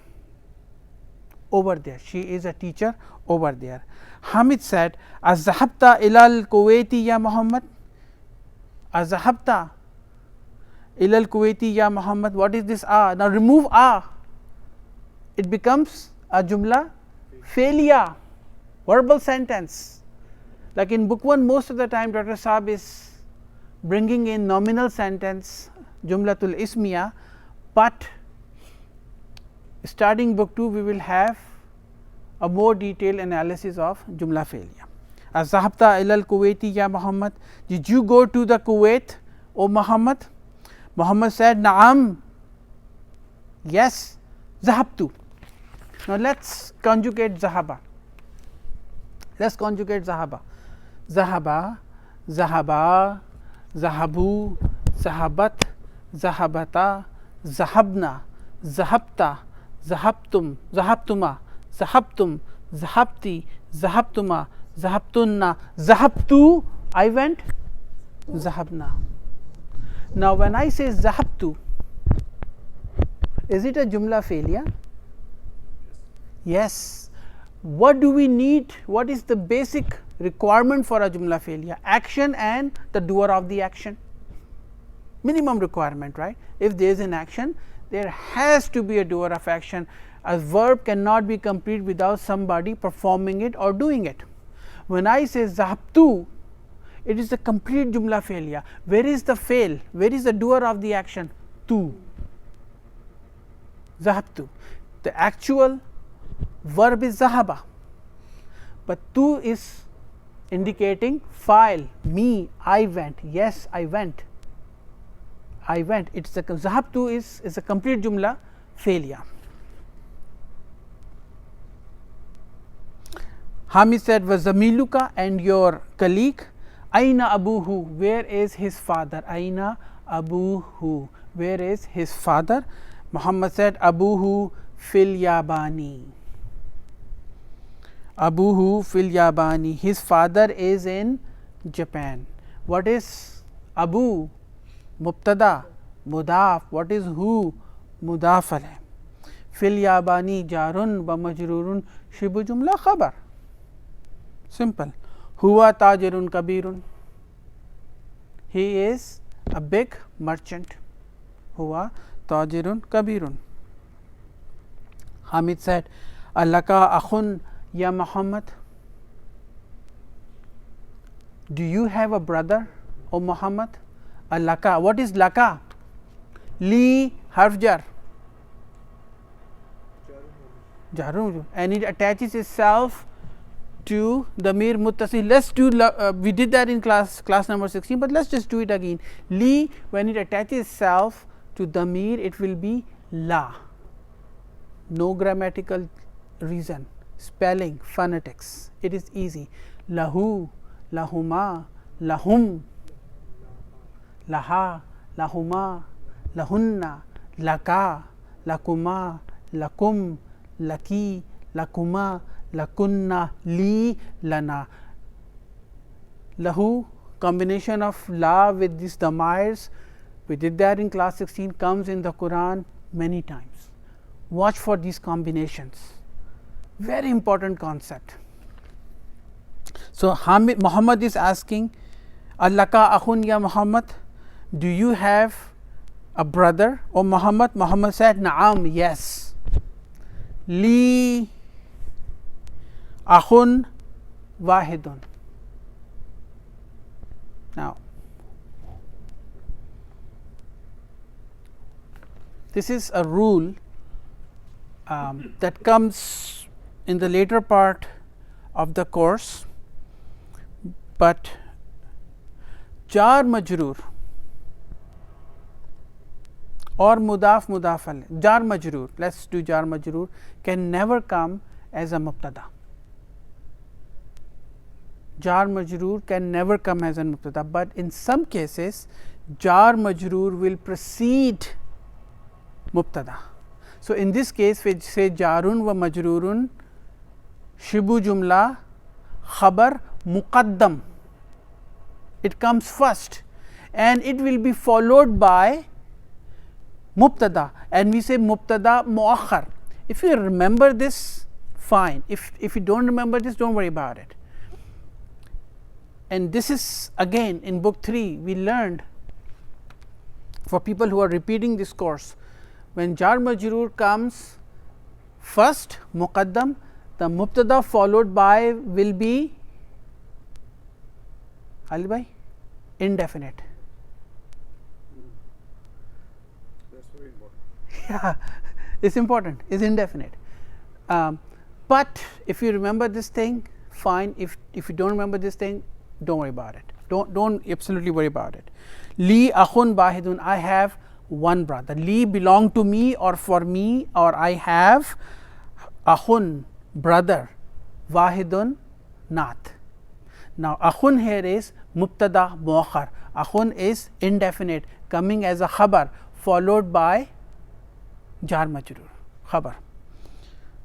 over there, she is a teacher over there. Hamid said, "Azhabta ilal Kuwaiti ya Muhammad?" Azhabta ilal Kuwaiti ya Muhammad. What is this a? Now remove a, it becomes a jumla failure, verbal sentence. Like in book 1, most of the time Dr. Saab is bringing in nominal sentence, jumlatul ismiya, but starting book 2 we will have a more detailed analysis of jumla failure. Azhabta ilal Kuwaiti ya Muhammad, did you go to the Kuwait, O Muhammad? Muhammad said, Naam, yes, zahabtu. Now let us conjugate zahaba. Let us conjugate zahaba. Zahaba, zahaba, zahabu, zahabat, zahabata, zahabna, zahabta, zahabtum, zahabtuma, zahabtum, zahabti, zahabtuma, zahabtunna, zahabtu, I went, zahabna. Now when I say zahabtu, is it a jumla failure? Yes. What do we need? What is the basic requirement for a jumla failure? Action and the doer of the action, minimum requirement, right. If there is an action, there has to be a doer of action. A verb cannot be complete without somebody performing it or doing it. When I say zahabtu, it is a complete jumla failure. Where is the fail? Where is the doer of the action? Tu, zahabtu. The actual verb is zahaba, but tu is indicating file, me, I went, yes, I went, I went. It is a zahabtu is a complete jumla failure. Hamid said, was zamiluka, and your colleague, aina abuhu, where is his father? Aina abuhu, where is his father? Muhammad said, abuhu fil yabani. Abuhu fil yabani, his father is in Japan. What is abu? Mubtada, mudaf. What is hu? Mudaf alayh. Fil yabani jarun wa majrurun shibu jumla khabar. Simple. Huwa tajirun kabirun, he is a big merchant. Huwa tajirun kabirun. Hamid said, Allaka akhun ya Muhammad, do you have a brother, O Muhammad? Allaka, what is laka? Li harf jar, jarun, and it attaches itself to damir muttasil. Let us do, we did that in class number 16, but let us just do it again. Li, when it attaches itself to damir, it will be la. No grammatical reason, spelling, phonetics, it is easy. Lahu, lahuma, lahum, laha, lahuma, lahunna, laka, lakuma, lakum, laki, lakuma, lakunna, li, lana. Lahu, combination of la with these damirs, we did that in class 16, comes in the Quran many times. Watch for these combinations, very important concept. So Muhammad is asking, Allaka akhun ya Muhammad, do you have a brother, O Muhammad? Muhammad said, Naam, yes. Li akhun wahidun. Now this is a rule that comes in the later part of the course, but jar majroor or mudaf alayh, jar majroor, let us do jar majroor, can never come as a mubtada. jar majroor can never come as a mubtada, but in some cases jar majroor will precede mubtada. So, in this case we say jarun wa majrurun shibu jumla khabar muqaddam, it comes first and it will be followed by mubtada, and we say mubtada muakhar. If you remember this, fine. If you do not remember this, do not worry about it. And this is again in book 3 we learned, for people who are repeating this course, when jar majroor comes first muqaddam, the mubtada followed by will be Ali bhai indefinite.
That's very important.
Yeah, it's important, it's indefinite. But if you remember this thing, fine. If you don't remember this thing, don't worry about it. Don't absolutely worry about it. Li akhun bahidun, I have one brother. Li belong to me or for me, or I have akhun, brother, wahidun, not. Now akhun here is mubtada muakhar. Akhun is indefinite, coming as a khabar followed by jar majroor khabar.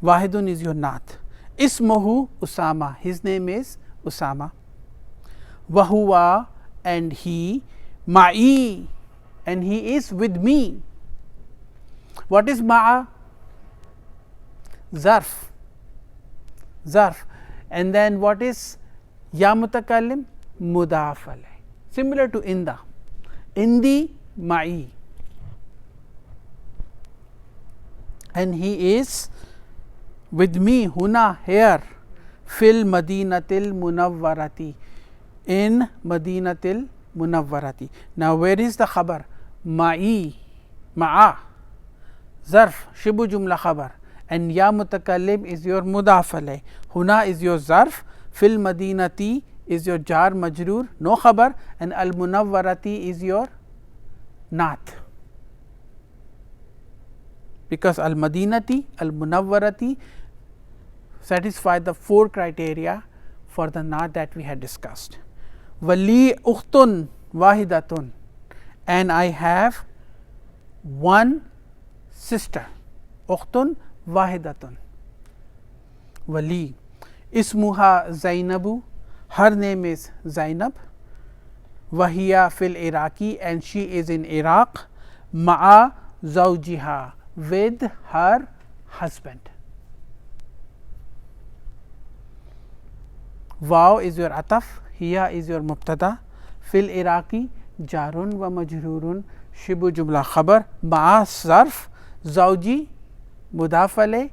Wahidun is your naat. Ismuhu Usama, his name is Usama. Wahuwa, and he. Ma'i, and he is with me. What is ma'a? Zarf. Zarf. And then what is ya mutakallim? Mudaf alayh. Similar to inda. Indi ma'i. And he is with me, huna, here, fil madinatil munawwarati, in madinatil munawwarati. Now where is the khabar? Ma'i, ma'a, zarf, shibu jumla khabar, and ya mutakallim is your mudaf alayh, huna is your zarf, fil madinati is your jar majroor, no khabar, and al munawwarati is your naat. Because al madinati, al munawwarati satisfy the 4 criteria for the naat that we had discussed. Wali ukhtun wahidatun, and I have one sister. Ukhtun wahidatun. Wali. Ismuha Zainabu, her name is Zainab. Wahiya fil Iraqi, and she is in Iraq. Ma'a zawjiha, with her husband. Waw is your ataf, hiya is your mubtada, fil Iraqi jarun wa majrurun, shibu jumla khabar, ma'a zarf, zawji mudaf alayh,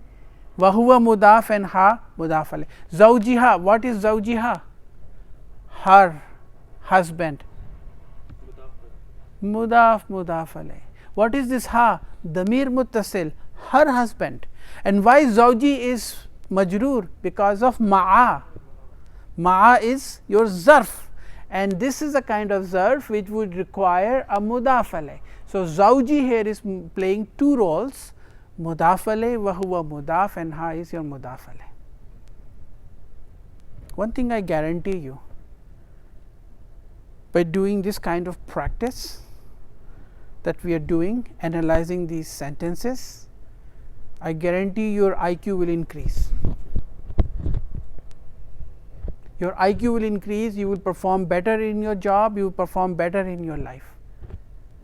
wa huwa mudaf, and ha mudaf alayh. Zawjiha, what is zawjiha? Her husband. Mudaf alayh. What is this ha? Damir muttasil, her husband. And why zawji is majroor? Because of ma'a. Ma'a is your zarf, and this is a kind of zarf which would require a mudaf alayh. So zawji here is playing 2 roles, mudaf alayh wa huwa mudaf, and ha is your mudaf alayh. One thing I guarantee you, by doing this kind of practice that we are doing, analyzing these sentences, I guarantee your IQ will increase. Your IQ will increase, you will perform better in your job, you will perform better in your life.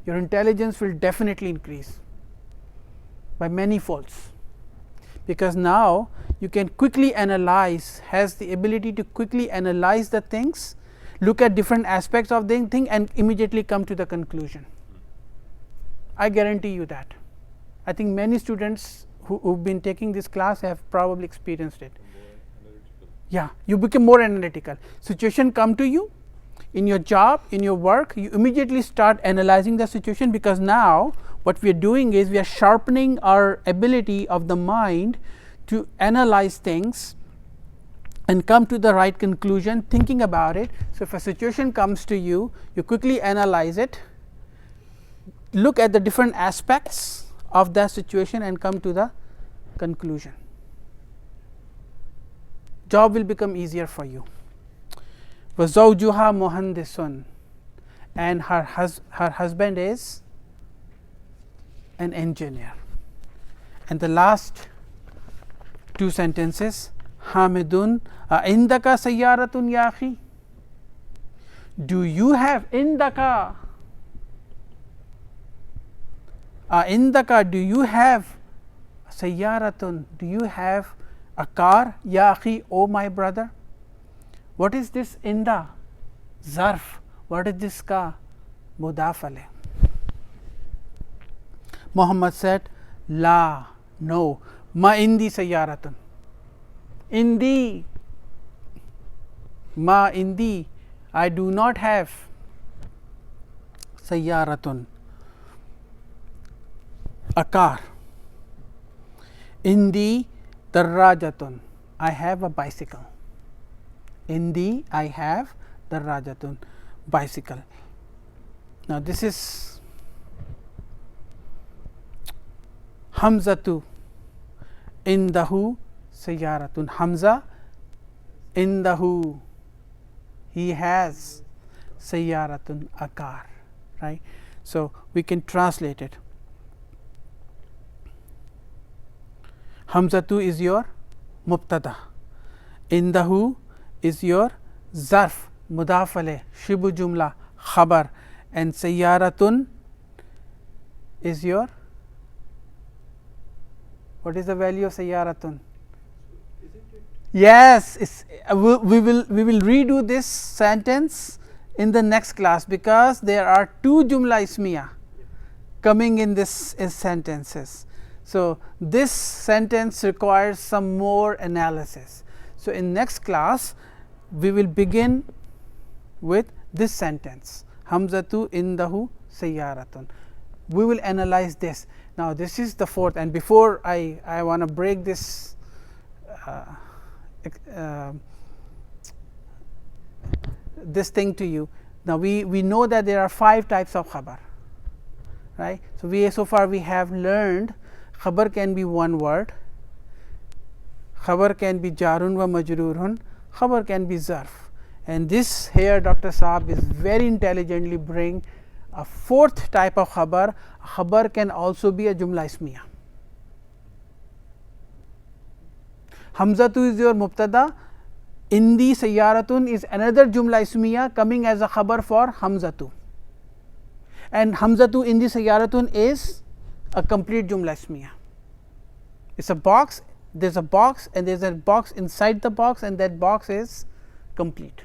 Your intelligence will definitely increase by many folds, because now you can quickly analyze, has the ability to quickly analyze the things, look at different aspects of the thing and immediately come to the conclusion. I guarantee you that. I think many students who have been taking this class have probably experienced it. Yeah, you become more analytical. Situation come to you in your job, in your work, you immediately start analyzing the situation, because now what we are doing is we are sharpening our ability of the mind to analyze things and come to the right conclusion thinking about it. So if a situation comes to you, you quickly analyze it, look at the different aspects of that situation and come to the conclusion. Job will become easier for you. وَزَوْجُهَا مُهَنْدِسٌ, and her husband is an engineer. And the last two sentences, Hamidun indaka sayyaratun ya akhi, do you have indaka do you have sayyaratun, do you have a car, ya akhi, oh my brother. What is this inda? Zarf. What is this ka? Mudaf alayh. Muhammad said, La, no, ma indi sayyaratun. Indi, ma indi, I do not have sayyaratun, a car. Indi darrajatun, I have a bicycle. Indi, I have darrajatun, bicycle. Now this is Hamzatu indahu sayyaratun. Hamza indahu, he has sayyaratun, a car, right. So we can translate it. Hamzatu is your mubtada, indahu is your zarf, mudaf alayh, shibu jumla, khabar, and sayyaratun is your, what is the value of sayyaratun? Yes, we will redo this sentence in the next class, because there are two jumla ismiya coming in this sentences. So this sentence requires some more analysis. So in next class we will begin with this sentence, Hamzatu indahu sayyaratun. We will analyze this. Now this is the fourth, and before I want to break this this thing to you. Now we know that there are 5 types of khabar, right. So far we have learned khabar can be one word, khabar can be jarun wa majrurun, khabar can be zarf, and this here Dr. Saab is very intelligently bring a 4th type of khabar. Khabar can also be a jumla ismiya. Hamzatu is your mubtada, indi sayyaratun is another jumla ismiya coming as a khabar for Hamzatu, and Hamzatu indi sayyaratun is a complete jumla ismiya. It's a box, there's a box and there's a box inside the box, and that box is complete.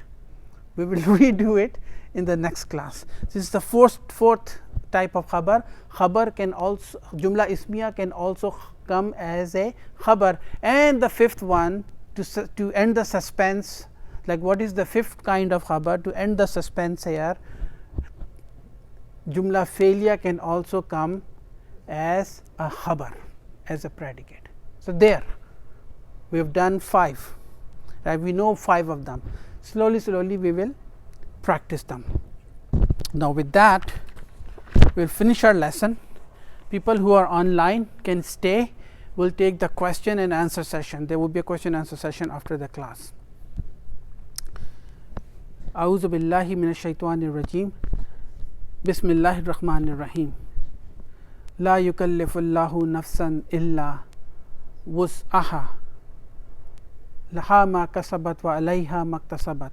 We will redo it in the next class. This is the fourth type of khabar. Khabar can also, jumla ismiya can also come as a khabar. And the 5th one, to end the suspense, like what is the 5th kind of khabar, to end the suspense here, jumla failure can also come as a khabar, as a predicate. So there we have done 5, right. We know 5 of them. Slowly we will practice them. Now with that we will finish our lesson. People who are online can stay. We'll take the question and answer session. There will be a question and answer session after the class. A'udhu billahi minash shaitanir rajim. Bismillahir rahmanir rahim. La yukallifullahu nafsan illa wus'aha, laha ma kasabat wa alayha maktasabat,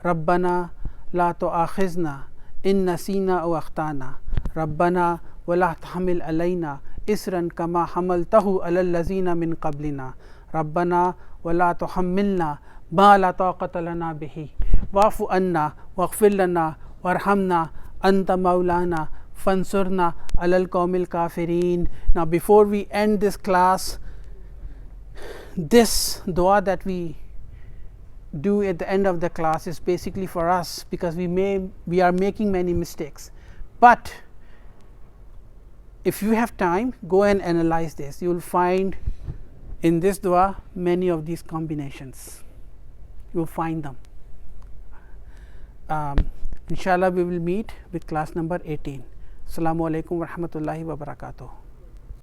rabbana la tu'akhizna in nasina aw akhtana, rabbana wa la tahmil alayna isran kama hamaltahu alal lazina min qablina, rabbana wa la tuhammilna ma la taqata lana bihi, wa'fu anna waghfir lana warhamna anta maulana fansurna alal qawmil kafirin. Now before we end this class, this dua that we do at the end of the class is basically for us, because we are making many mistakes. But if you have time, go and analyze this. You will find in this dua many of these combinations. You will find them. Inshallah we will meet with class number 18. Assalamu alaikum wa rahmatullahi wa barakatuh.